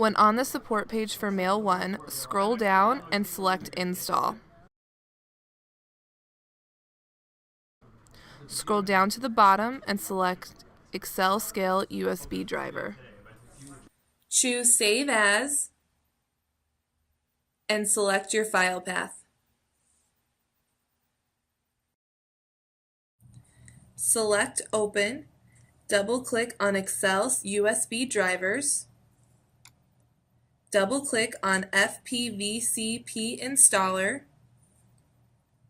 When on the support page for Mail 1, scroll down and select Install. Scroll down to the bottom and select Excel Scale USB Driver. Choose Save As and select your file path. Select Open, double-click on Excel USB Drivers, double-click on FPVCP Installer,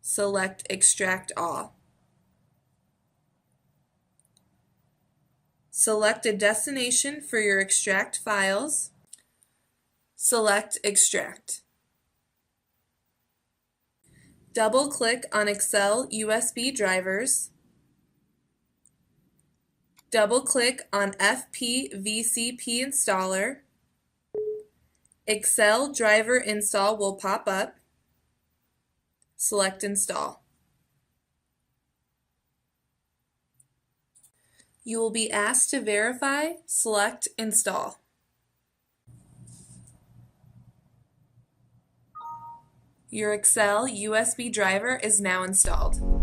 select Extract All. Select a destination for your extract files, select Extract. Double-click on Excel USB Drivers, double-click on FPVCP Installer. Excel Driver Install will pop up. Select Install. You will be asked to verify. Select Install. Your Excel USB driver is now installed.